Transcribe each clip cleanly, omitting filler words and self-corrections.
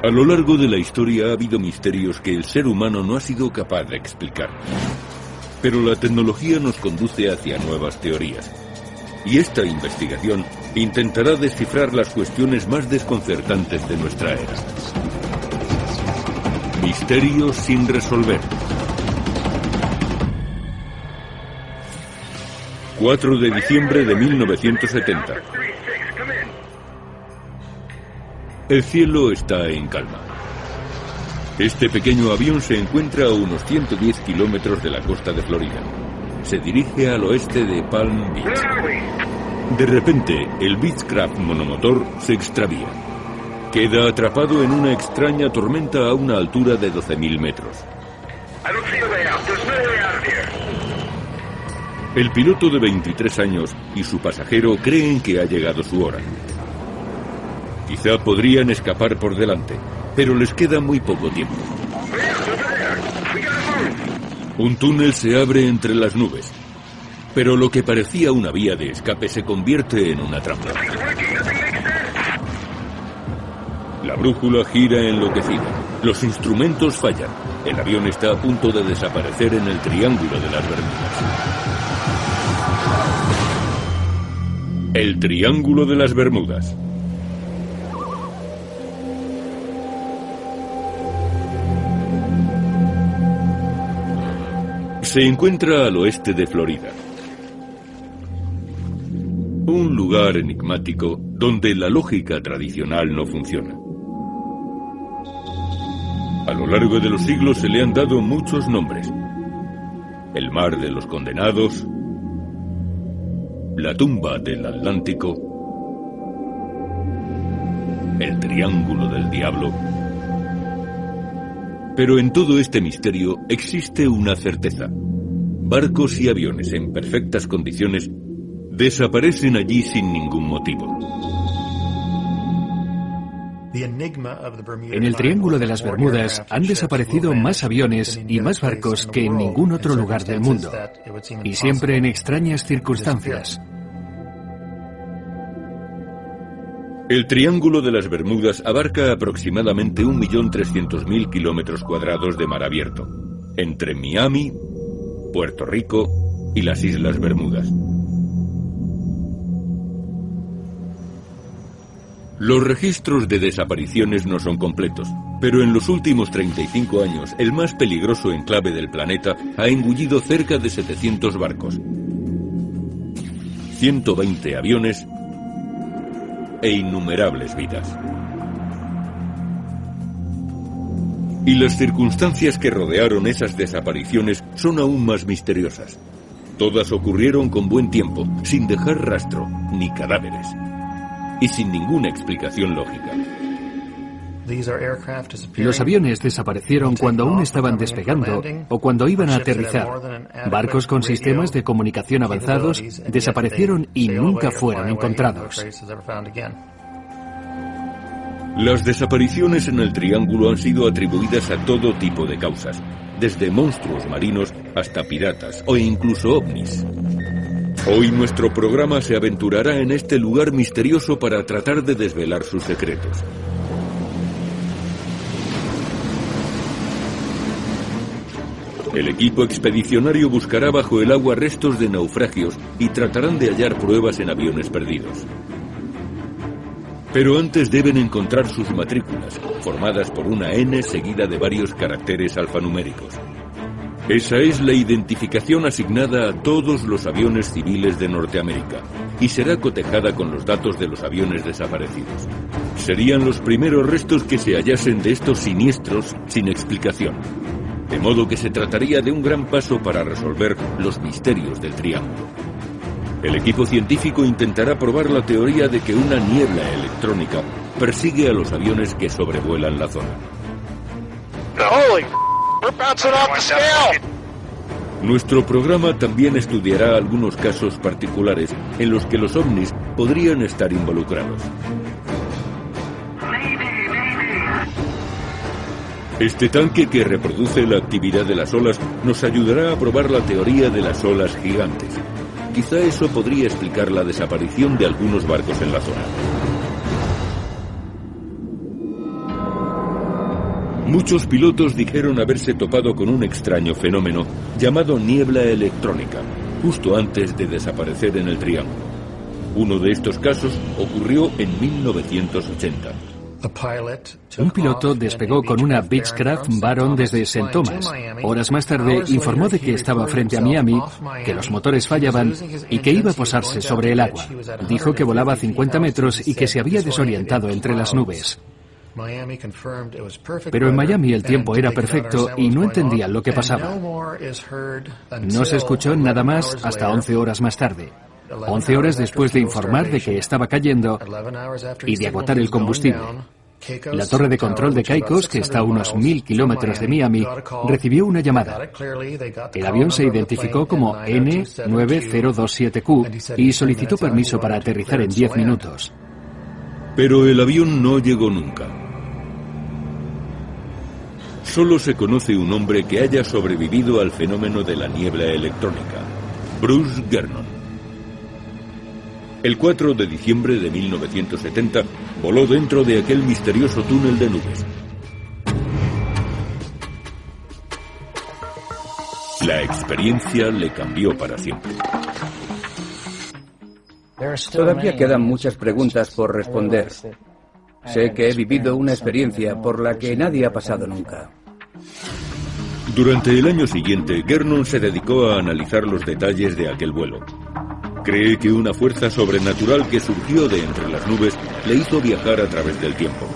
A lo largo de la historia ha habido misterios que el ser humano no ha sido capaz de explicar. Pero la tecnología nos conduce hacia nuevas teorías. Y esta investigación intentará descifrar las cuestiones más desconcertantes de nuestra era. Misterios sin resolver. 4 de diciembre de 1970. El cielo está en calma. Este pequeño avión se encuentra a unos 110 kilómetros de la costa de Florida. Se dirige al oeste de Palm Beach. De repente, el Beechcraft monomotor se extravía. Queda atrapado en una extraña tormenta a una altura de 12.000 metros. El piloto de 23 años y su pasajero creen que ha llegado su hora. Quizá podrían escapar por delante, pero les queda muy poco tiempo. Un túnel se abre entre las nubes, pero lo que parecía una vía de escape se convierte en una trampa. La brújula gira enloquecida. Los instrumentos fallan. El avión está a punto de desaparecer en el Triángulo de las Bermudas. El Triángulo de las Bermudas. Se encuentra al oeste de Florida. Un lugar enigmático donde la lógica tradicional no funciona. A lo largo de los siglos se le han dado muchos nombres. El mar de los condenados, la tumba del Atlántico, el Triángulo del Diablo. Pero en todo este misterio existe una certeza. Barcos y aviones en perfectas condiciones desaparecen allí sin ningún motivo. En el Triángulo de las Bermudas han desaparecido más aviones y más barcos que en ningún otro lugar del mundo, y siempre en extrañas circunstancias. El Triángulo de las Bermudas abarca aproximadamente 1.300.000 kilómetros cuadrados de mar abierto, entre Miami, Puerto Rico y las Islas Bermudas. Los registros de desapariciones no son completos, pero en los últimos 35 años el más peligroso enclave del planeta ha engullido cerca de 700 barcos, 120 aviones e innumerables vidas. Y las circunstancias que rodearon esas desapariciones son aún más misteriosas. Todas ocurrieron con buen tiempo, sin dejar rastro ni cadáveres, y sin ninguna explicación lógica. Los aviones desaparecieron cuando aún estaban despegando o cuando iban a aterrizar. Barcos con sistemas de comunicación avanzados desaparecieron y nunca fueron encontrados. Las desapariciones en el Triángulo han sido atribuidas a todo tipo de causas, desde monstruos marinos hasta piratas o incluso ovnis. Hoy nuestro programa se aventurará en este lugar misterioso para tratar de desvelar sus secretos. El equipo expedicionario buscará bajo el agua restos de naufragios y tratarán de hallar pruebas en aviones perdidos. Pero antes deben encontrar sus matrículas, formadas por una N seguida de varios caracteres alfanuméricos. Esa es la identificación asignada a todos los aviones civiles de Norteamérica y será cotejada con los datos de los aviones desaparecidos. Serían los primeros restos que se hallasen de estos siniestros sin explicación. De modo que se trataría de un gran paso para resolver los misterios del Triángulo. El equipo científico intentará probar la teoría de que una niebla electrónica persigue a los aviones que sobrevuelan la zona. Nuestro programa también estudiará algunos casos particulares en los que los ovnis podrían estar involucrados. Este tanque que reproduce la actividad de las olas nos ayudará a probar la teoría de las olas gigantes. Quizá eso podría explicar la desaparición de algunos barcos en la zona. Muchos pilotos dijeron haberse topado con un extraño fenómeno llamado niebla electrónica, justo antes de desaparecer en el Triángulo. Uno de estos casos ocurrió en 1980. Un piloto despegó con una Beechcraft Baron desde St. Thomas. Horas más tarde informó de que estaba frente a Miami, que los motores fallaban y que iba a posarse sobre el agua. Dijo que volaba a 50 metros y que se había desorientado entre las nubes. Pero en Miami el tiempo era perfecto y no entendían lo que pasaba. No se escuchó nada más hasta 11 horas más tarde. 11 horas después de informar de que estaba cayendo y de agotar el combustible. La torre de control de Caicos, que está a unos 1000 kilómetros de Miami, recibió una llamada. El avión se identificó como N9027Q y solicitó permiso para aterrizar en 10 minutos. Pero el avión no llegó nunca. Solo se conoce un hombre que haya sobrevivido al fenómeno de la niebla electrónica: Bruce Gernon. El 4 de diciembre de 1970 voló dentro de aquel misterioso túnel de nubes. La experiencia le cambió para siempre. Todavía quedan muchas preguntas por responder. Sé que he vivido una experiencia por la que nadie ha pasado nunca. Durante el año siguiente, Gernon se dedicó a analizar los detalles de aquel vuelo. Cree que una fuerza sobrenatural que surgió de entre las nubes le hizo viajar a través del tiempo.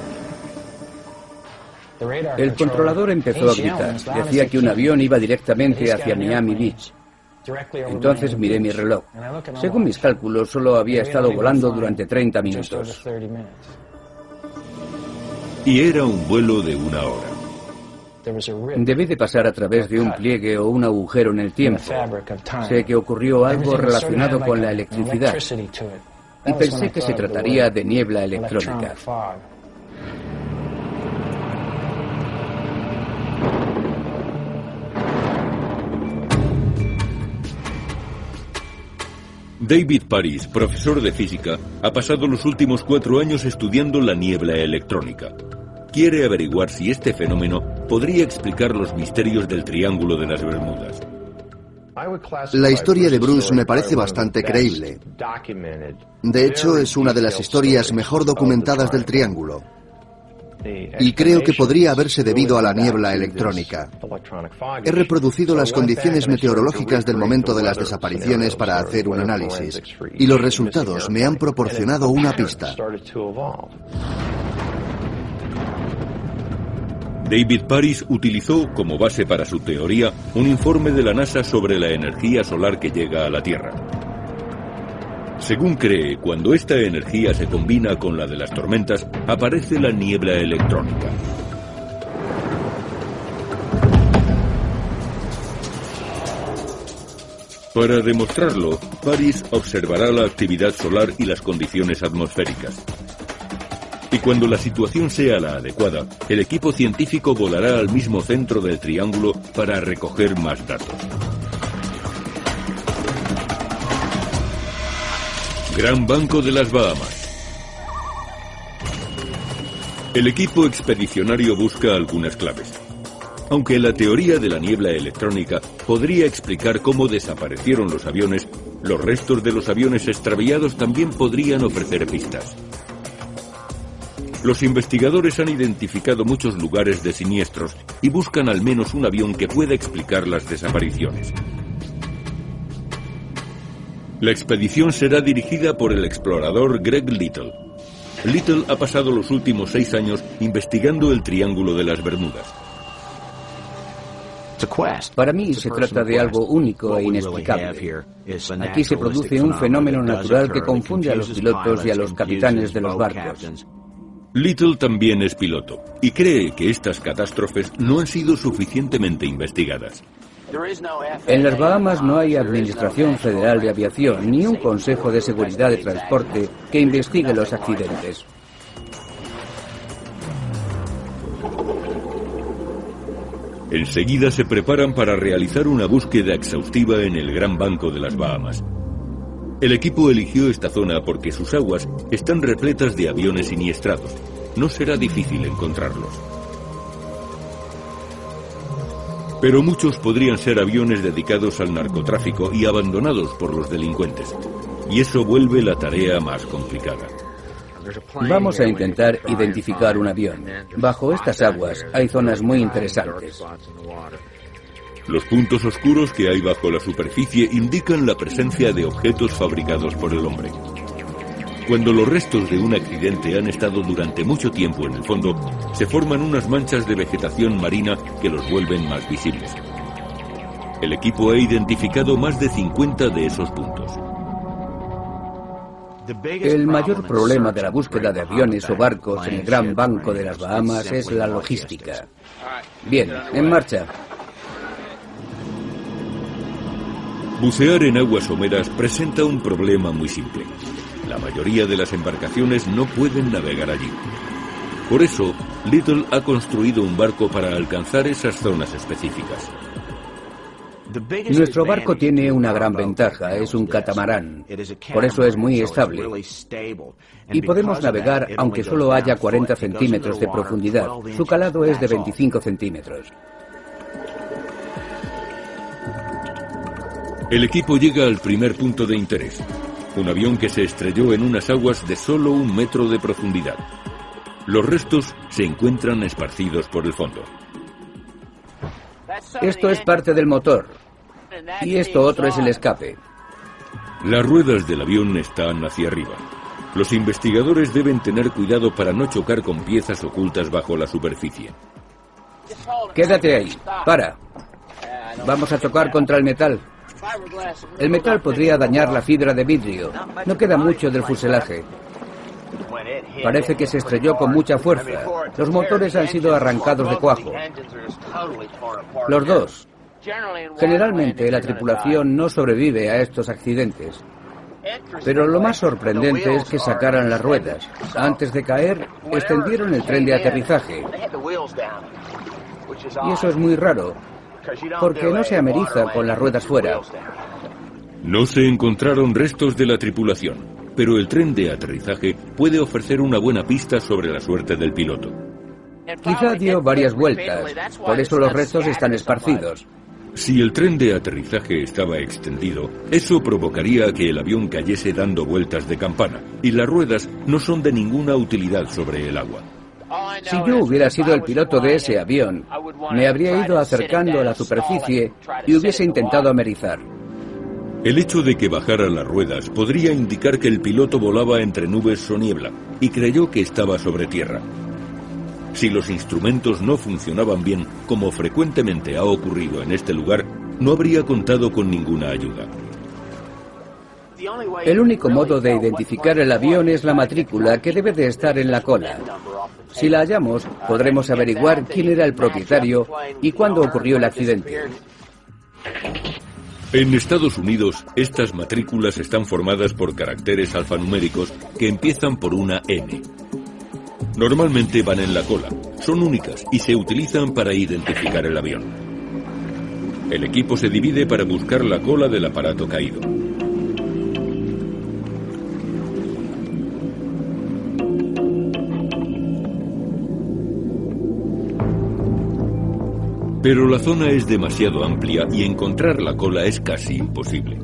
El controlador empezó a gritar. Decía que un avión iba directamente hacia Miami Beach. Entonces miré mi reloj. Según mis cálculos, solo había estado volando durante 30 minutos. Y era un vuelo de 1 hora. Debí de pasar a través de un pliegue o un agujero en el tiempo. Sé que ocurrió algo relacionado con la electricidad y pensé que se trataría de niebla electrónica. David Paris, profesor de física, ha pasado los últimos 4 años estudiando la niebla electrónica. Quiere averiguar si este fenómeno podría explicar los misterios del Triángulo de las Bermudas. La historia de Bruce me parece bastante creíble. De hecho, es una de las historias mejor documentadas del Triángulo. Y creo que podría haberse debido a la niebla electrónica. He reproducido las condiciones meteorológicas del momento de las desapariciones para hacer un análisis, y los resultados me han proporcionado una pista. David Paris utilizó como base para su teoría un informe de la NASA sobre la energía solar que llega a la Tierra. Según cree, cuando esta energía se combina con la de las tormentas, aparece la niebla electrónica. Para demostrarlo, Paris observará la actividad solar y las condiciones atmosféricas. Y cuando la situación sea la adecuada, el equipo científico volará al mismo centro del triángulo para recoger más datos. Gran Banco de las Bahamas. El equipo expedicionario busca algunas claves. Aunque la teoría de la niebla electrónica podría explicar cómo desaparecieron los aviones, los restos de los aviones extraviados también podrían ofrecer pistas. Los investigadores han identificado muchos lugares de siniestros y buscan al menos un avión que pueda explicar las desapariciones. La expedición será dirigida por el explorador Greg Little. Little ha pasado los últimos 6 años investigando el Triángulo de las Bermudas. Para mí se trata de algo único e inexplicable. Aquí se produce un fenómeno natural que confunde a los pilotos y a los capitanes de los barcos. Little también es piloto y cree que estas catástrofes no han sido suficientemente investigadas. En las Bahamas no hay Administración Federal de Aviación ni un Consejo de Seguridad de Transporte que investigue los accidentes. Enseguida se preparan para realizar una búsqueda exhaustiva en el Gran Banco de las Bahamas. El equipo eligió esta zona porque sus aguas están repletas de aviones siniestrados. No será difícil encontrarlos. Pero muchos podrían ser aviones dedicados al narcotráfico y abandonados por los delincuentes. Y eso vuelve la tarea más complicada. Vamos a intentar identificar un avión. Bajo estas aguas hay zonas muy interesantes. Los puntos oscuros que hay bajo la superficie indican la presencia de objetos fabricados por el hombre. Cuando los restos de un accidente han estado durante mucho tiempo en el fondo, se forman unas manchas de vegetación marina que los vuelven más visibles. El equipo ha identificado más de 50 de esos puntos. El mayor problema de la búsqueda de aviones o barcos en el Gran Banco de las Bahamas es la logística. Bien, en marcha. Bucear en aguas someras presenta un problema muy simple. La mayoría de las embarcaciones no pueden navegar allí. Por eso, Little ha construido un barco para alcanzar esas zonas específicas. Nuestro barco tiene una gran ventaja, es un catamarán. Por eso es muy estable. Y podemos navegar aunque solo haya 40 centímetros de profundidad. Su calado es de 25 centímetros. El equipo llega al primer punto de interés. Un avión que se estrelló en unas aguas de solo 1 metro de profundidad. Los restos se encuentran esparcidos por el fondo. Esto es parte del motor. Y esto otro es el escape. Las ruedas del avión están hacia arriba. Los investigadores deben tener cuidado para no chocar con piezas ocultas bajo la superficie. Quédate ahí. Para. Vamos a chocar contra el metal. El metal podría dañar la fibra de vidrio. No queda mucho del fuselaje. Parece que se estrelló con mucha fuerza. Los motores han sido arrancados de cuajo. Los dos. Generalmente la tripulación no sobrevive a estos accidentes. Pero lo más sorprendente es que sacaran las ruedas. Antes de caer, extendieron el tren de aterrizaje. Y eso es muy raro, porque no se ameriza con las ruedas fuera. No se encontraron restos de la tripulación, pero el tren de aterrizaje puede ofrecer una buena pista sobre la suerte del piloto. Quizá dio varias vueltas, por eso los restos están esparcidos. Si el tren de aterrizaje estaba extendido, eso provocaría que el avión cayese dando vueltas de campana, y las ruedas no son de ninguna utilidad sobre el agua. Si yo hubiera sido el piloto de ese avión, me habría ido acercando a la superficie y hubiese intentado amerizar. El hecho de que bajara las ruedas podría indicar que el piloto volaba entre nubes o niebla y creyó que estaba sobre tierra. Si los instrumentos no funcionaban bien, como frecuentemente ha ocurrido en este lugar, no habría contado con ninguna ayuda. El único modo de identificar el avión es la matrícula, que debe de estar en la cola. Si la hallamos, podremos averiguar quién era el propietario y cuándo ocurrió el accidente. En Estados Unidos, estas matrículas están formadas por caracteres alfanuméricos que empiezan por una N. Normalmente van en la cola, son únicas y se utilizan para identificar el avión. El equipo se divide para buscar la cola del aparato caído. Pero la zona es demasiado amplia y encontrar la cola es casi imposible.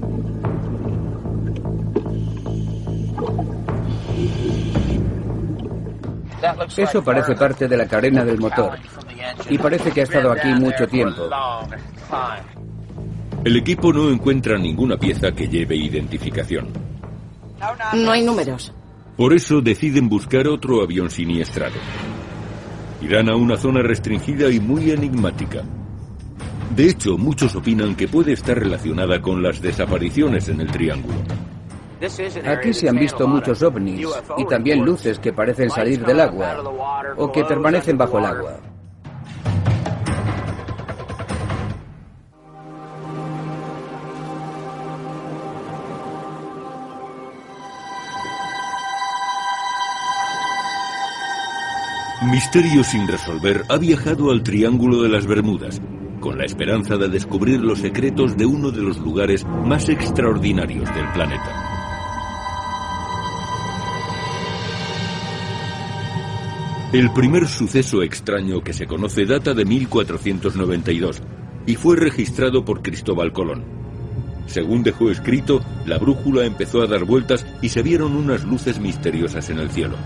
Eso parece parte de la cadena del motor. Y parece que ha estado aquí mucho tiempo. El equipo no encuentra ninguna pieza que lleve identificación. No hay números. Por eso deciden buscar otro avión siniestrado. Irán a una zona restringida y muy enigmática. De hecho, muchos opinan que puede estar relacionada con las desapariciones en el Triángulo. Aquí se han visto muchos ovnis y también luces que parecen salir del agua o que permanecen bajo el agua. Misterio sin resolver ha viajado al Triángulo de las Bermudas, con la esperanza de descubrir los secretos de uno de los lugares más extraordinarios del planeta. El primer suceso extraño que se conoce data de 1492, y fue registrado por Cristóbal Colón. Según dejó escrito, la brújula empezó a dar vueltas y se vieron unas luces misteriosas en el cielo.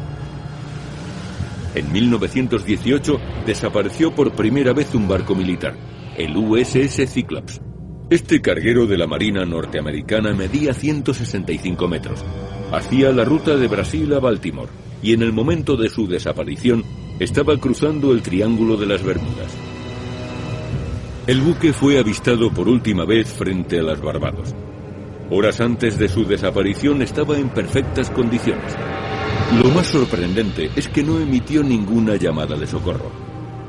En 1918 desapareció por primera vez un barco militar, el USS Cyclops. Este carguero de la Marina norteamericana medía 165 metros. Hacía la ruta de Brasil a Baltimore y en el momento de su desaparición estaba cruzando el Triángulo de las Bermudas. El buque fue avistado por última vez frente a las Barbados. Horas antes de su desaparición estaba en perfectas condiciones. Lo más sorprendente es que no emitió ninguna llamada de socorro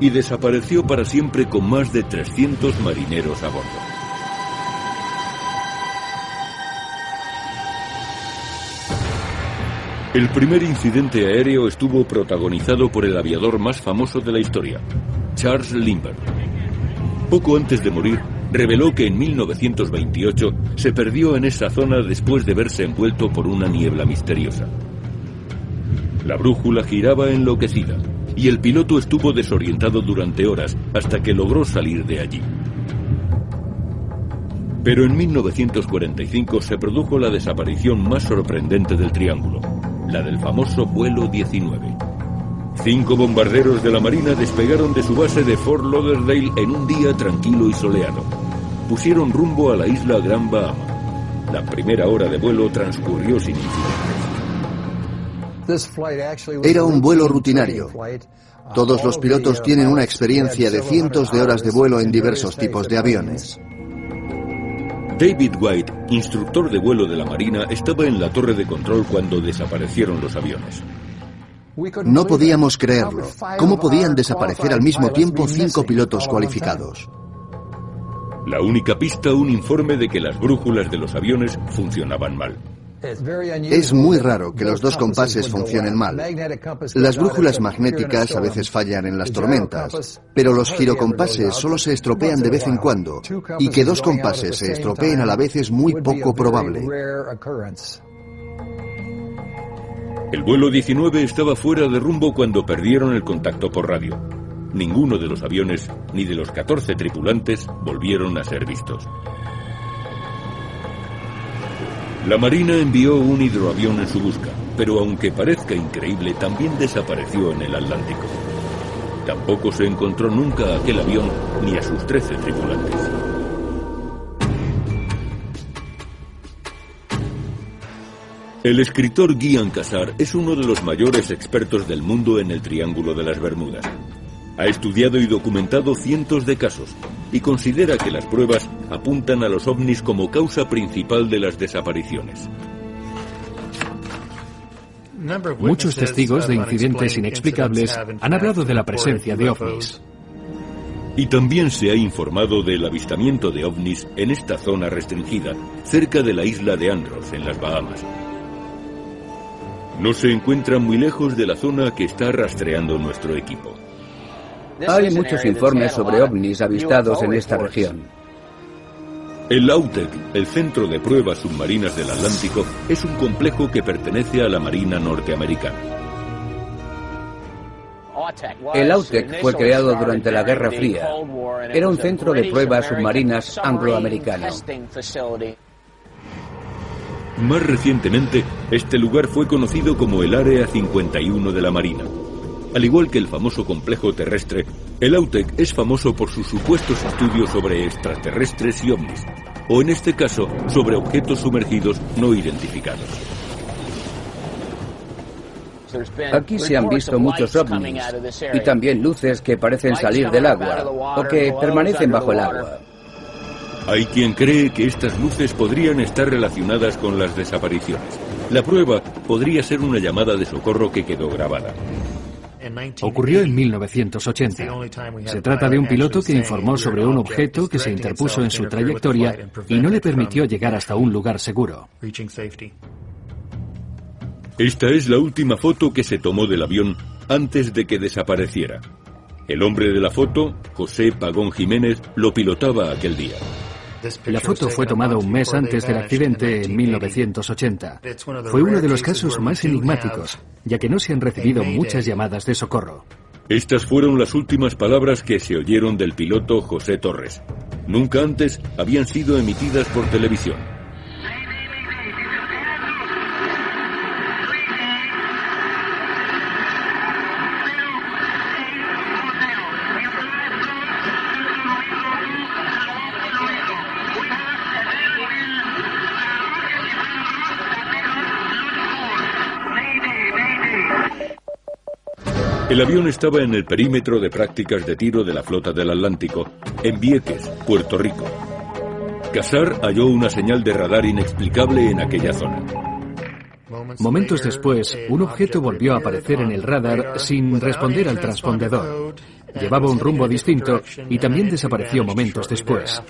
y desapareció para siempre con más de 300 marineros a bordo. El primer incidente aéreo estuvo protagonizado por el aviador más famoso de la historia, Charles Lindbergh. Poco antes de morir, reveló que en 1928 se perdió en esa zona después de verse envuelto por una niebla misteriosa. La brújula giraba enloquecida y el piloto estuvo desorientado durante horas hasta que logró salir de allí. Pero en 1945 se produjo la desaparición más sorprendente del Triángulo, la del famoso vuelo 19. 5 bombarderos de la Marina despegaron de su base de Fort Lauderdale en un día tranquilo y soleado. Pusieron rumbo a la isla Gran Bahama. La primera hora de vuelo transcurrió sin incidentes. Era un vuelo rutinario. Todos los pilotos tienen una experiencia de cientos de horas de vuelo en diversos tipos de aviones. David White, instructor de vuelo de la Marina, estaba en la torre de control cuando desaparecieron los aviones. No podíamos creerlo. ¿Cómo podían desaparecer al mismo tiempo 5 pilotos cualificados? La única pista, un informe de que las brújulas de los aviones funcionaban mal. Es muy raro que los 2 compases funcionen mal. Las brújulas magnéticas a veces fallan en las tormentas, pero los girocompases solo se estropean de vez en cuando, y que 2 compases se estropeen a la vez es muy poco probable. El vuelo 19 estaba fuera de rumbo cuando perdieron el contacto por radio. Ninguno de los aviones, ni de los 14 tripulantes, volvieron a ser vistos. La Marina envió un hidroavión en su busca, pero aunque parezca increíble, también desapareció en el Atlántico. Tampoco se encontró nunca a aquel avión ni a sus 13 tripulantes. El escritor Guy Cassar es uno de los mayores expertos del mundo en el Triángulo de las Bermudas. Ha estudiado y documentado cientos de casos y considera que las pruebas apuntan a los ovnis como causa principal de las desapariciones. Muchos testigos de incidentes inexplicables han hablado de la presencia de ovnis. Y también se ha informado del avistamiento de ovnis en esta zona restringida, cerca de la isla de Andros, en las Bahamas. No se encuentra muy lejos de la zona que está rastreando nuestro equipo. Hay muchos informes sobre ovnis avistados en esta región. El AUTEC, el Centro de Pruebas Submarinas del Atlántico, es un complejo que pertenece a la Marina norteamericana. El AUTEC fue creado durante la Guerra Fría. Era un centro de pruebas submarinas angloamericano. Más recientemente, este lugar fue conocido como el Área 51 de la Marina. Al igual que el famoso complejo terrestre, el AUTEC es famoso por sus supuestos estudios sobre extraterrestres y ovnis, o en este caso, sobre objetos sumergidos no identificados. Aquí se han visto muchos ovnis y también luces que parecen salir del agua o que permanecen bajo el agua. Hay quien cree que estas luces podrían estar relacionadas con las desapariciones. La prueba podría ser una llamada de socorro que quedó grabada. Ocurrió en 1980. Se trata de un piloto que informó sobre un objeto que se interpuso en su trayectoria y no le permitió llegar hasta un lugar seguro. Esta es la última foto que se tomó del avión antes de que desapareciera. El hombre de la foto, José Pagón Jiménez, lo pilotaba aquel día. La foto fue tomada un mes antes del accidente en 1980. Fue uno de los casos más enigmáticos, ya que no se han recibido muchas llamadas de socorro. Estas fueron las últimas palabras que se oyeron del piloto José Torres. Nunca antes habían sido emitidas por televisión. El avión estaba en el perímetro de prácticas de tiro de la flota del Atlántico, en Vieques, Puerto Rico. Casar halló una señal de radar inexplicable en aquella zona. Momentos después, un objeto volvió a aparecer en el radar sin responder al transpondedor. Llevaba un rumbo distinto y también desapareció momentos después.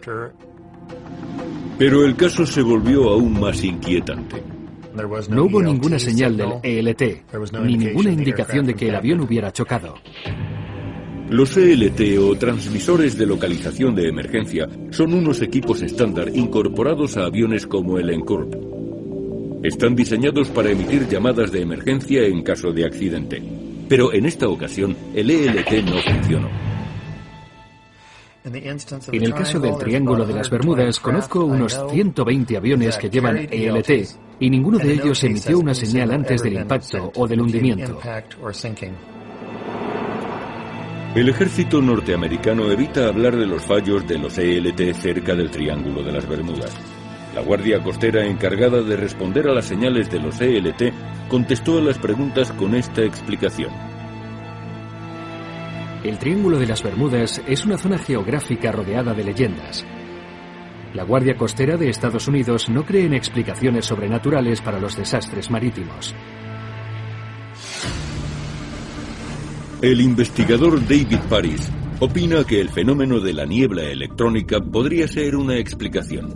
Pero el caso se volvió aún más inquietante. No hubo ninguna señal del ELT, ni ninguna indicación de que el avión hubiera chocado. Los ELT o transmisores de localización de emergencia son unos equipos estándar incorporados a aviones como el Encourage. Están diseñados para emitir llamadas de emergencia en caso de accidente. Pero en esta ocasión, el ELT no funcionó. En el caso del Triángulo de las Bermudas, conozco unos 120 aviones que llevan ELT y ninguno de ellos emitió una señal antes del impacto o del hundimiento. El ejército norteamericano evita hablar de los fallos de los ELT cerca del Triángulo de las Bermudas. La Guardia Costera, encargada de responder a las señales de los ELT, contestó a las preguntas con esta explicación. El Triángulo de las Bermudas es una zona geográfica rodeada de leyendas. La Guardia Costera de Estados Unidos no cree en explicaciones sobrenaturales para los desastres marítimos. El investigador David Paris opina que el fenómeno de la niebla electrónica podría ser una explicación.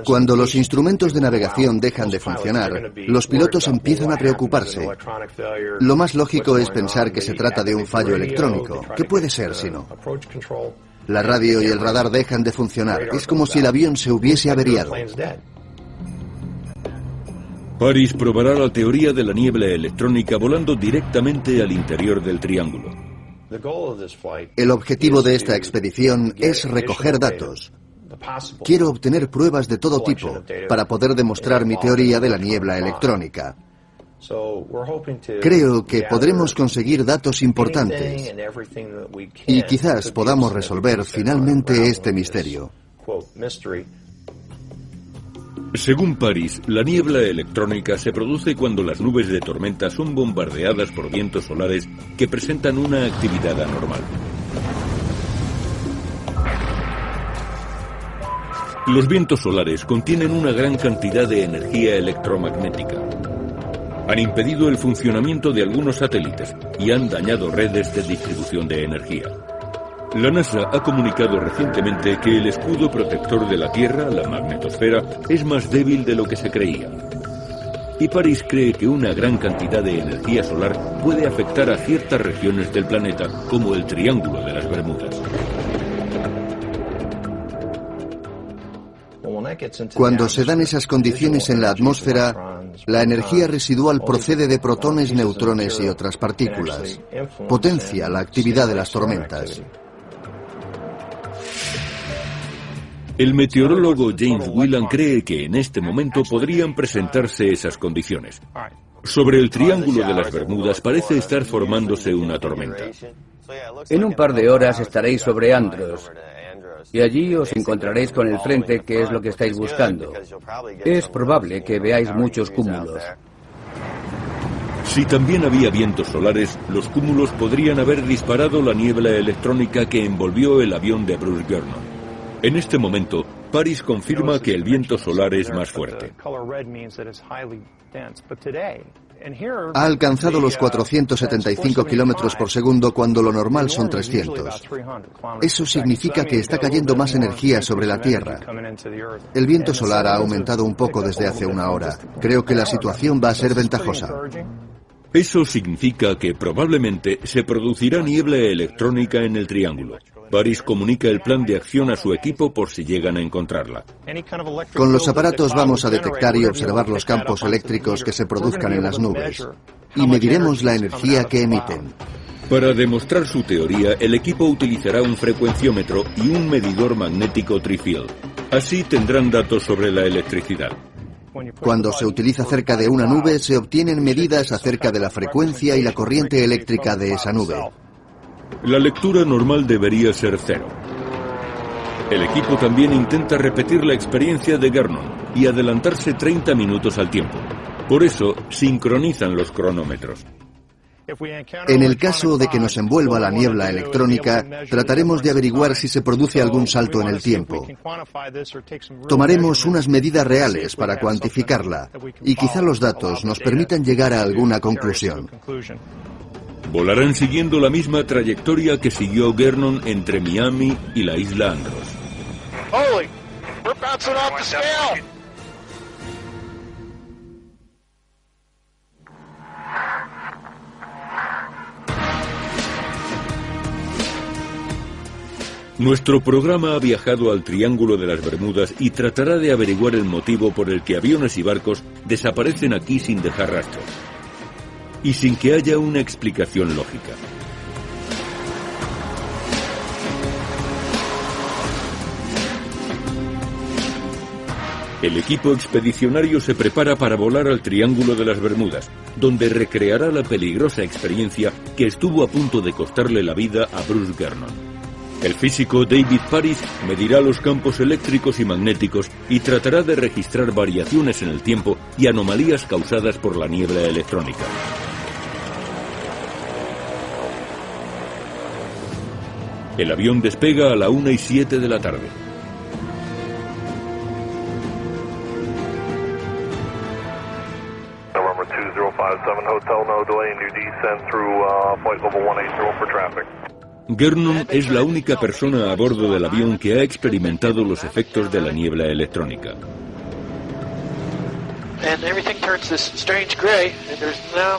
Cuando los instrumentos de navegación dejan de funcionar, los pilotos empiezan a preocuparse. Lo más lógico es pensar que se trata de un fallo electrónico. ¿Qué puede ser si no? La radio y el radar dejan de funcionar. Es como si el avión se hubiese averiado. Paris probará la teoría de la niebla electrónica volando directamente al interior del triángulo. El objetivo de esta expedición es recoger datos. Quiero obtener pruebas de todo tipo para poder demostrar mi teoría de la niebla electrónica. Creo que podremos conseguir datos importantes y quizás podamos resolver finalmente este misterio. Según Paris, la niebla electrónica se produce cuando las nubes de tormenta son bombardeadas por vientos solares que presentan una actividad anormal. Los vientos solares contienen una gran cantidad de energía electromagnética. Han impedido el funcionamiento de algunos satélites y han dañado redes de distribución de energía. La NASA ha comunicado recientemente que el escudo protector de la Tierra, la magnetosfera, es más débil de lo que se creía. Y Paris cree que una gran cantidad de energía solar puede afectar a ciertas regiones del planeta, como el Triángulo de las Bermudas. Cuando se dan esas condiciones en la atmósfera, la energía residual procede de protones, neutrones y otras partículas. Potencia la actividad de las tormentas. El meteorólogo James Whelan cree que en este momento podrían presentarse esas condiciones. Sobre el Triángulo de las Bermudas parece estar formándose una tormenta. En un par de horas estaréis sobre Andros. Y allí os encontraréis con el frente, que es lo que estáis buscando. Es probable que veáis muchos cúmulos. Si también había vientos solares, los cúmulos podrían haber disparado la niebla electrónica que envolvió el avión de Bruce Gernon. En este momento, Paris confirma que el viento solar es más fuerte. Ha alcanzado los 475 kilómetros por segundo cuando lo normal son 300. Eso significa que está cayendo más energía sobre la Tierra. El viento solar ha aumentado un poco desde hace una hora. Creo que la situación va a ser ventajosa. Eso significa que probablemente se producirá niebla electrónica en el triángulo. Paris comunica el plan de acción a su equipo por si llegan a encontrarla. Con los aparatos vamos a detectar y observar los campos eléctricos que se produzcan en las nubes y mediremos la energía que emiten. Para demostrar su teoría, el equipo utilizará un frecuenciómetro y un medidor magnético trifield. Así tendrán datos sobre la electricidad. Cuando se utiliza cerca de una nube, se obtienen medidas acerca de la frecuencia y la corriente eléctrica de esa nube. La lectura normal debería ser 0. El equipo también intenta repetir la experiencia de Gernon y adelantarse 30 minutos al tiempo. Por eso, sincronizan los cronómetros. En el caso de que nos envuelva la niebla electrónica, trataremos de averiguar si se produce algún salto en el tiempo. Tomaremos unas medidas reales para cuantificarla y quizá los datos nos permitan llegar a alguna conclusión. Volarán siguiendo la misma trayectoria que siguió Gernon entre Miami y la isla Andros. Nuestro programa ha viajado al Triángulo de las Bermudas y tratará de averiguar el motivo por el que aviones y barcos desaparecen aquí sin dejar rastro y sin que haya una explicación lógica. El equipo expedicionario se prepara para volar al Triángulo de las Bermudas, donde recreará la peligrosa experiencia que estuvo a punto de costarle la vida a Bruce Gernon. El físico David Paris medirá los campos eléctricos y magnéticos y tratará de registrar variaciones en el tiempo y anomalías causadas por la niebla electrónica. El avión despega a la 1:07 de la tarde. November 2057 Hotel, no delay in your descent through flight level 180 for traffic. Gernon es la única persona a bordo del avión que ha experimentado los efectos de la niebla electrónica. And everything turns this strange gray, and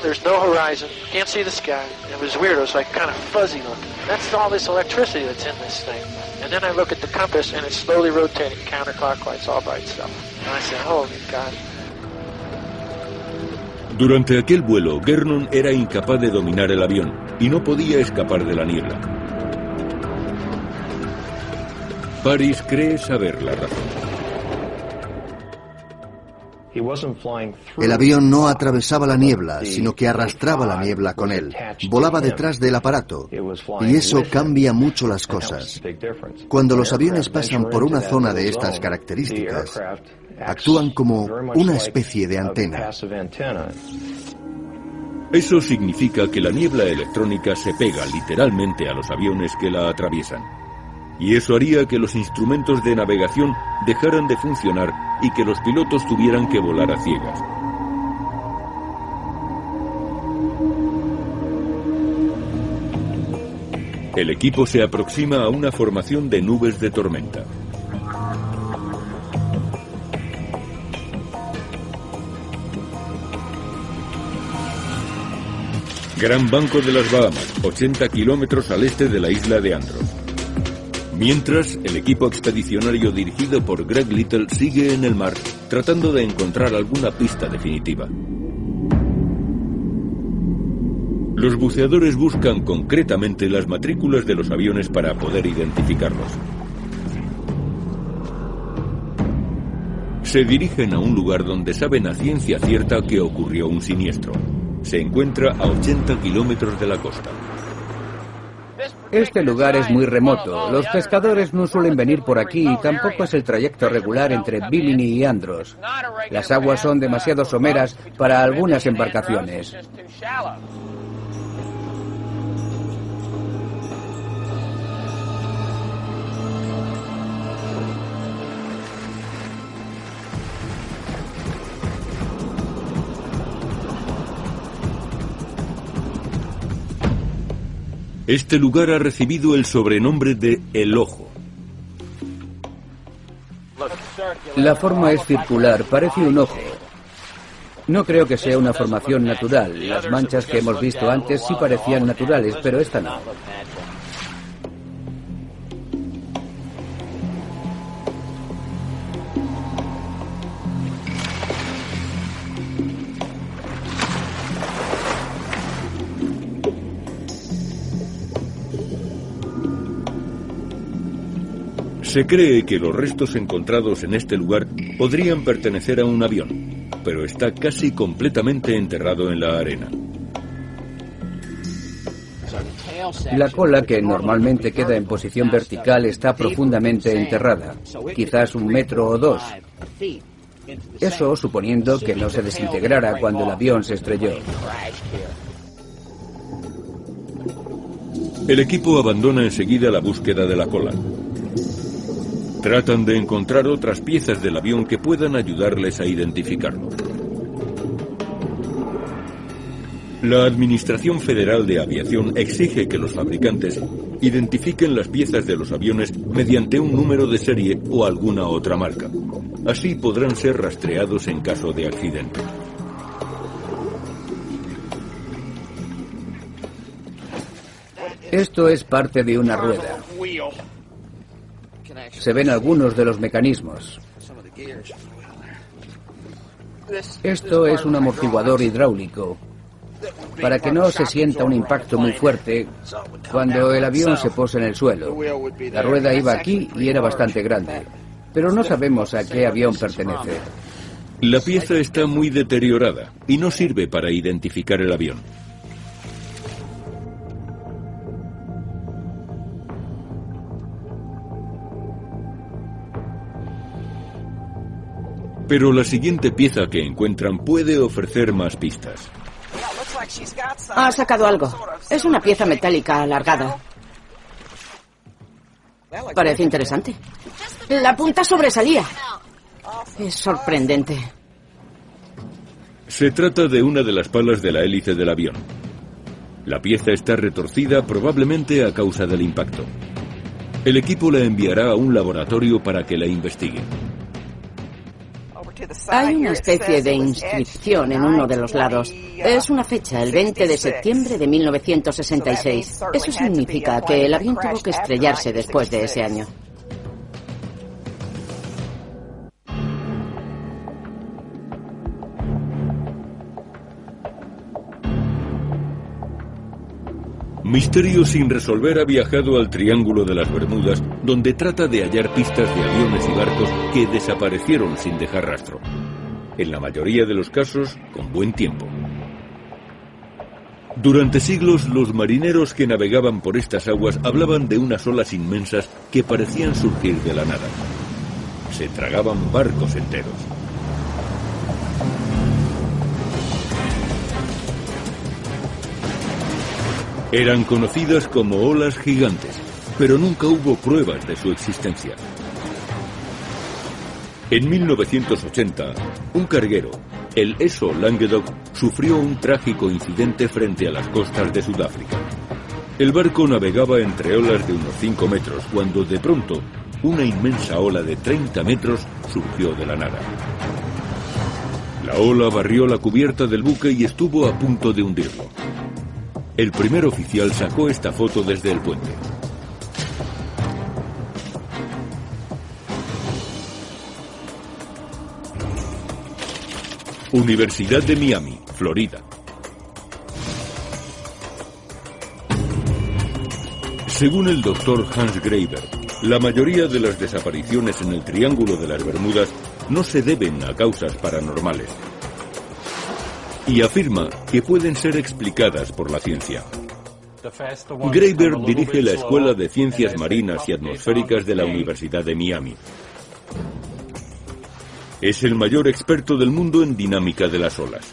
there's no horizon. Can't see the sky. It was weird. It was like kind of fuzzy looking. That's all this electricity that's in this thing. And then I look at the compass, and it's slowly rotating counterclockwise, all bright stuff. And I said, "Holy God." Durante aquel vuelo, Gernon era incapaz de dominar el avión y no podía escapar de la niebla. Paris cree saber la razón. El avión no atravesaba la niebla, sino que arrastraba la niebla con él. Volaba detrás del aparato. Y eso cambia mucho las cosas. Cuando los aviones pasan por una zona de estas características, actúan como una especie de antena. Eso significa que la niebla electrónica se pega literalmente a los aviones que la atraviesan. Y eso haría que los instrumentos de navegación dejaran de funcionar y que los pilotos tuvieran que volar a ciegas. El equipo se aproxima a una formación de nubes de tormenta. Gran Banco de las Bahamas, 80 kilómetros al este de la isla de Andros. Mientras, el equipo expedicionario dirigido por Greg Little sigue en el mar, tratando de encontrar alguna pista definitiva. Los buceadores buscan concretamente las matrículas de los aviones para poder identificarlos. Se dirigen a un lugar donde saben a ciencia cierta que ocurrió un siniestro. Se encuentra a 80 kilómetros de la costa. Este lugar es muy remoto. Los pescadores no suelen venir por aquí y tampoco es el trayecto regular entre Bimini y Andros. Las aguas son demasiado someras para algunas embarcaciones. Este lugar ha recibido el sobrenombre de El Ojo. La forma es circular, parece un ojo. No creo que sea una formación natural. Las manchas que hemos visto antes sí parecían naturales, pero esta no. Se cree que los restos encontrados en este lugar podrían pertenecer a un avión, pero está casi completamente enterrado en la arena. La cola, que normalmente queda en posición vertical, está profundamente enterrada, quizás 1 metro o 2. Eso suponiendo que no se desintegrara cuando el avión se estrelló. El equipo abandona enseguida la búsqueda de la cola. Tratan de encontrar otras piezas del avión que puedan ayudarles a identificarlo. La Administración Federal de Aviación exige que los fabricantes identifiquen las piezas de los aviones mediante un número de serie o alguna otra marca. Así podrán ser rastreados en caso de accidente. Esto es parte de una rueda. Se ven algunos de los mecanismos. Esto es un amortiguador hidráulico, para que no se sienta un impacto muy fuerte cuando el avión se posa en el suelo. La rueda iba aquí y era bastante grande, pero no sabemos a qué avión pertenece. La pieza está muy deteriorada y no sirve para identificar el avión. Pero la siguiente pieza que encuentran puede ofrecer más pistas. Ha sacado algo. Es una pieza metálica alargada. Parece interesante. La punta sobresalía. Es sorprendente. Se trata de una de las palas de la hélice del avión. La pieza está retorcida probablemente a causa del impacto. El equipo la enviará a un laboratorio para que la investigue. Hay una especie de inscripción en uno de los lados. Es una fecha, el 20 de septiembre de 1966. Eso significa que el avión tuvo que estrellarse después de ese año. Misterio sin resolver ha viajado al Triángulo de las Bermudas, donde trata de hallar pistas de aviones y barcos que desaparecieron sin dejar rastro. En la mayoría de los casos, con buen tiempo. Durante siglos, los marineros que navegaban por estas aguas hablaban de unas olas inmensas que parecían surgir de la nada. Se tragaban barcos enteros. Eran conocidas como olas gigantes, pero nunca hubo pruebas de su existencia. En 1980, un carguero, el ESO Languedoc, sufrió un trágico incidente frente a las costas de Sudáfrica. El barco navegaba entre olas de unos 5 metros, cuando de pronto, una inmensa ola de 30 metros surgió de la nada. La ola barrió la cubierta del buque y estuvo a punto de hundirlo. El primer oficial sacó esta foto desde el puente. Universidad de Miami, Florida. Según el doctor Hans Graeber, la mayoría de las desapariciones en el Triángulo de las Bermudas no se deben a causas paranormales. Y afirma que pueden ser explicadas por la ciencia. Graeber dirige la Escuela de Ciencias Marinas y Atmosféricas de la Universidad de Miami. Es el mayor experto del mundo en dinámica de las olas.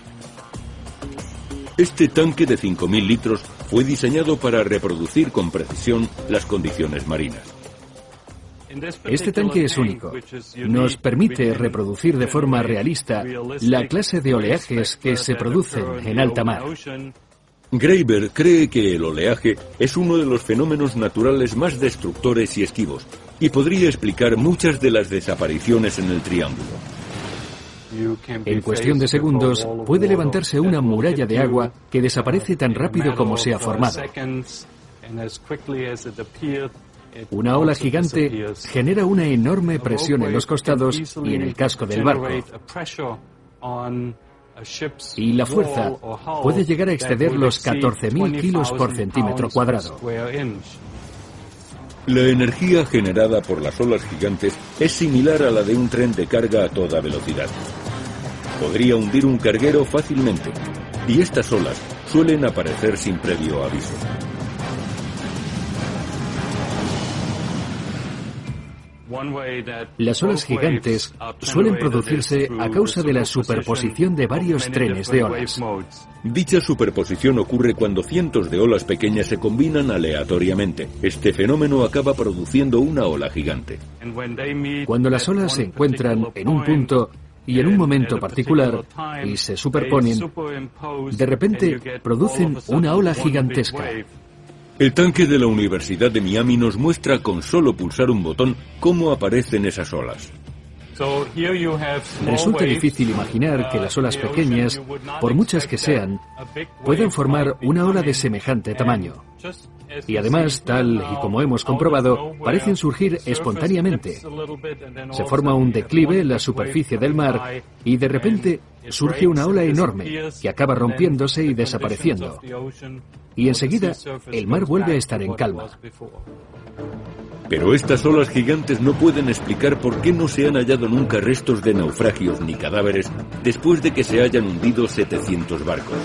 Este tanque de 5.000 litros fue diseñado para reproducir con precisión las condiciones marinas. Este tanque es único. Nos permite reproducir de forma realista la clase de oleajes que se producen en alta mar. Graeber cree que el oleaje es uno de los fenómenos naturales más destructores y esquivos, y podría explicar muchas de las desapariciones en el Triángulo. En cuestión de segundos, puede levantarse una muralla de agua que desaparece tan rápido como se ha formado. Una ola gigante genera una enorme presión en los costados y en el casco del barco. Y la fuerza puede llegar a exceder los 14.000 kilos por centímetro cuadrado. La energía generada por las olas gigantes es similar a la de un tren de carga a toda velocidad. Podría hundir un carguero fácilmente, y estas olas suelen aparecer sin previo aviso. Las olas gigantes suelen producirse a causa de la superposición de varios trenes de olas. Dicha superposición ocurre cuando cientos de olas pequeñas se combinan aleatoriamente. Este fenómeno acaba produciendo una ola gigante. Cuando las olas se encuentran en un punto y en un momento particular y se superponen, de repente producen una ola gigantesca. El tanque de la Universidad de Miami nos muestra con solo pulsar un botón cómo aparecen esas olas. Resulta difícil imaginar que las olas pequeñas, por muchas que sean, puedan formar una ola de semejante tamaño. Y además, tal y como hemos comprobado, parecen surgir espontáneamente. Se forma un declive en la superficie del mar y de repente surge una ola enorme que acaba rompiéndose y desapareciendo. Y enseguida, el mar vuelve a estar en calma. Pero estas olas gigantes no pueden explicar por qué no se han hallado nunca restos de naufragios ni cadáveres después de que se hayan hundido 700 barcos.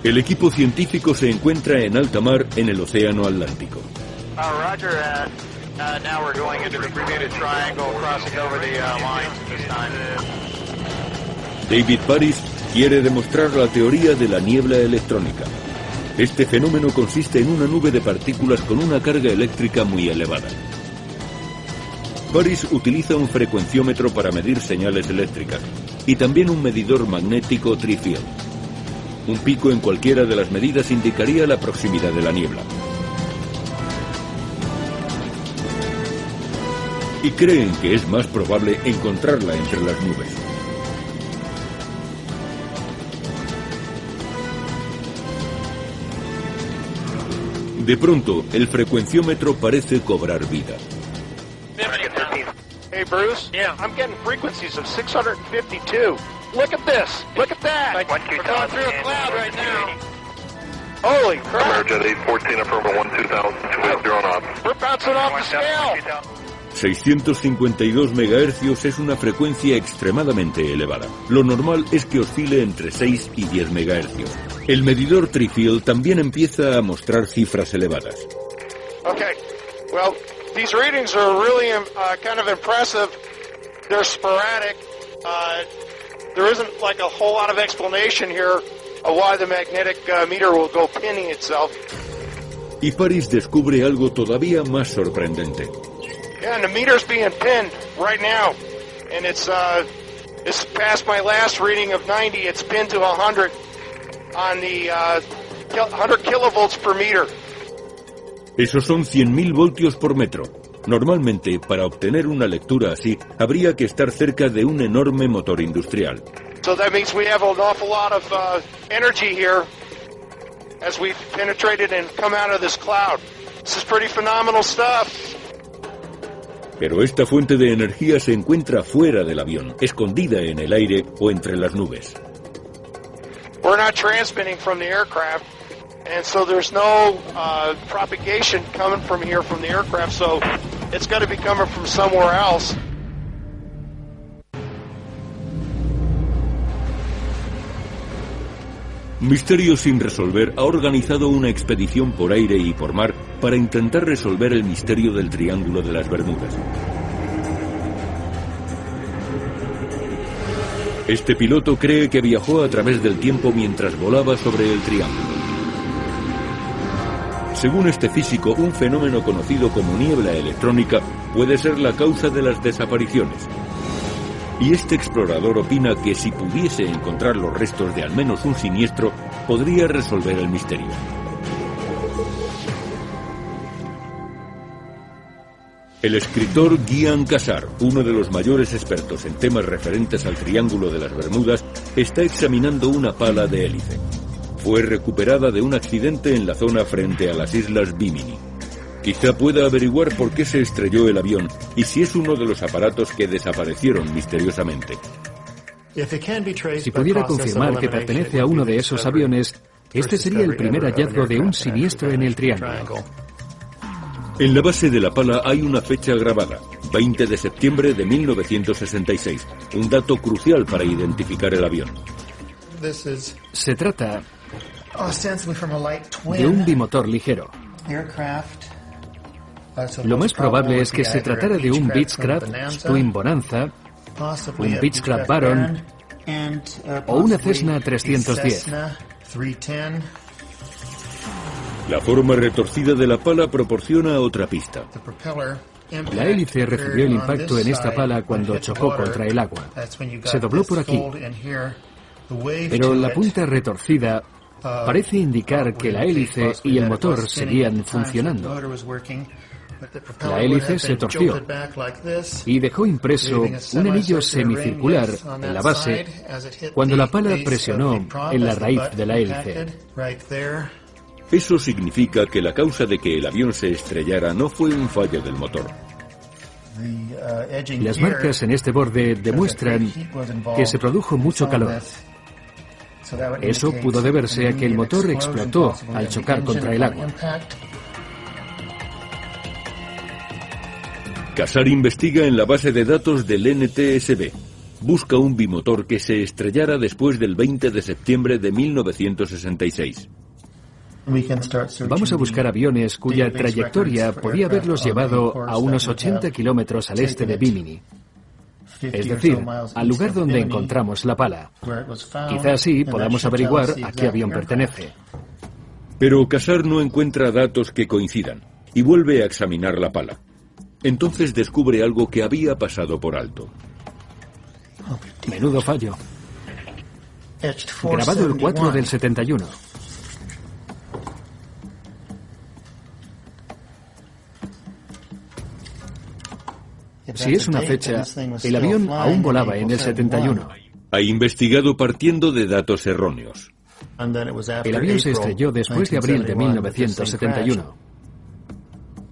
El equipo científico se encuentra en alta mar en el Océano Atlántico. David Paris quiere demostrar la teoría de la niebla electrónica. Este fenómeno consiste en una nube de partículas con una carga eléctrica muy elevada. Paris utiliza un frecuenciómetro para medir señales eléctricas y también un medidor magnético tri-field. Un pico en cualquiera de las medidas indicaría la proximidad de la niebla. Y creen que es más probable encontrarla entre las nubes. De pronto, el frecuenciómetro parece cobrar vida. Hey, Bruce. Yeah. I'm getting frequencies of 652. Look at this. Look at that. We're going through a cloud right now. Holy crap. Amerijet 814, affirmative 12000, 280 knots. We're bouncing off the scale. 652 MHz es una frecuencia extremadamente elevada. Lo normal es que oscile entre 6 y 10 MHz. El medidor tri-field también empieza a mostrar cifras elevadas. Okay. Well, these readings are really kind of impressive. They're sporadic. There isn't like a whole lot of explanation here of why the magnetic meter will go pinning itself. Y Paris descubre algo todavía más sorprendente. Yeah, and the meter's being pinned right now, and it's past my last reading of 90. It's pinned to 100 on the 100 kilovolts per meter. Esos son 100.000 voltios por metro. Normalmente, para obtener una lectura así, habría que estar cerca de un enorme motor industrial. So that means we have an awful lot of energy here as we've penetrated and come out of this cloud. This is pretty phenomenal stuff. Pero esta fuente de energía se encuentra fuera del avión, escondida en el aire o entre las nubes. We're not transmitting from the aircraft, and so there's no propagation coming from here from the aircraft, so it's got to be coming from somewhere else. Misterio sin resolver ha organizado una expedición por aire y por mar para intentar resolver el misterio del Triángulo de las Bermudas. Este piloto cree que viajó a través del tiempo mientras volaba sobre el triángulo. Según este físico, un fenómeno conocido como niebla electrónica puede ser la causa de las desapariciones. Y este explorador opina que si pudiese encontrar los restos de al menos un siniestro, podría resolver el misterio. El escritor Guian Casar, uno de los mayores expertos en temas referentes al Triángulo de las Bermudas, está examinando una pala de hélice. Fue recuperada de un accidente en la zona frente a las islas Bimini. Quizá pueda averiguar por qué se estrelló el avión y si es uno de los aparatos que desaparecieron misteriosamente. Si pudiera confirmar que pertenece a uno de esos aviones, este sería el primer hallazgo de un siniestro en el triángulo. En la base de la pala hay una fecha grabada, 20 de septiembre de 1966, un dato crucial para identificar el avión. Se trata de un bimotor ligero. Lo más probable es que se tratara de un Beechcraft Twin Bonanza, un Beechcraft Baron o una Cessna 310. La forma retorcida de la pala proporciona otra pista. La hélice recibió el impacto en esta pala cuando chocó contra el agua. Se dobló por aquí, pero la punta retorcida parece indicar que la hélice y el motor seguían funcionando. La hélice se torció y dejó impreso un anillo semicircular en la base cuando la pala presionó en la raíz de la hélice. Eso significa que la causa de que el avión se estrellara no fue un fallo del motor. Las marcas en este borde demuestran que se produjo mucho calor. Eso pudo deberse a que el motor explotó al chocar contra el agua. Casar investiga en la base de datos del NTSB. Busca un bimotor que se estrellara después del 20 de septiembre de 1966. Vamos a buscar aviones cuya trayectoria podía haberlos llevado a unos 80 kilómetros al este de Bimini. Es decir, al lugar donde encontramos la pala. Quizá así podamos averiguar a qué avión pertenece. Pero Casar no encuentra datos que coincidan y vuelve a examinar la pala. Entonces descubre algo que había pasado por alto. Menudo fallo. Grabado el 4 del 71. Si es una fecha, el avión aún volaba en el 71. Ha investigado partiendo de datos erróneos. El avión se estrelló después de abril de 1971.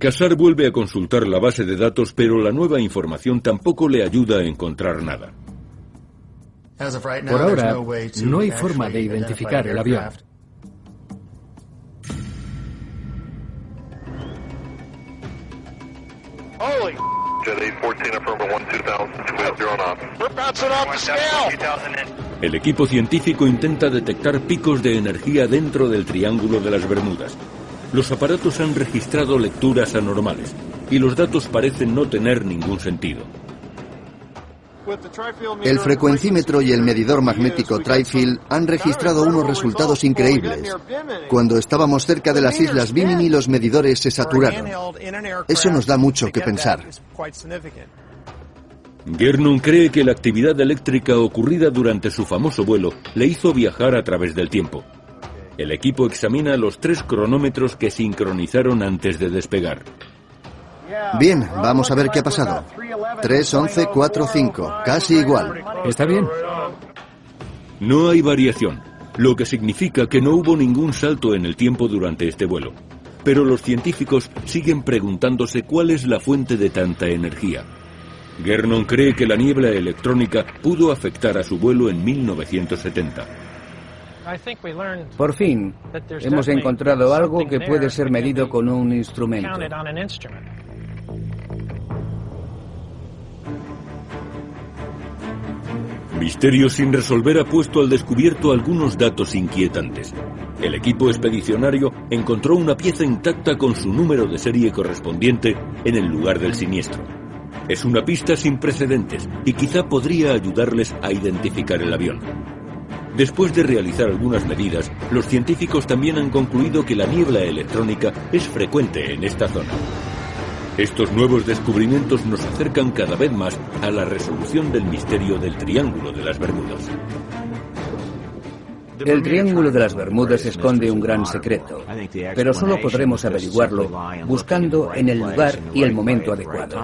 Casar vuelve a consultar la base de datos, pero la nueva información tampoco le ayuda a encontrar nada. Por ahora, no hay forma de identificar el avión. Holy Jet 814 affirmative 12000, 280 knots. we're bouncing off the scale. El equipo científico intenta detectar picos de energía dentro del Triángulo de las Bermudas. Los aparatos han registrado lecturas anormales y los datos parecen no tener ningún sentido. El frecuencímetro y el medidor magnético Tri-Field han registrado unos resultados increíbles. Cuando estábamos cerca de las islas Bimini, los medidores se saturaron. Eso nos da mucho que pensar. Gernon cree que la actividad eléctrica ocurrida durante su famoso vuelo le hizo viajar a través del tiempo. El equipo examina los 3 cronómetros que sincronizaron antes de despegar. Bien, vamos a ver qué ha pasado. 3, 11, 4, 5. Casi igual. ¿Está bien? No hay variación, lo que significa que no hubo ningún salto en el tiempo durante este vuelo. Pero los científicos siguen preguntándose cuál es la fuente de tanta energía. Gernon cree que la niebla electrónica pudo afectar a su vuelo en 1970. Por fin, hemos encontrado algo que puede ser medido con un instrumento. Misterio sin resolver ha puesto al descubierto algunos datos inquietantes. El equipo expedicionario encontró una pieza intacta con su número de serie correspondiente en el lugar del siniestro. Es una pista sin precedentes y quizá podría ayudarles a identificar el avión. Después de realizar algunas medidas, los científicos también han concluido que la niebla electrónica es frecuente en esta zona. Estos nuevos descubrimientos nos acercan cada vez más a la resolución del misterio del Triángulo de las Bermudas. El Triángulo de las Bermudas esconde un gran secreto, pero solo podremos averiguarlo buscando en el lugar y el momento adecuado.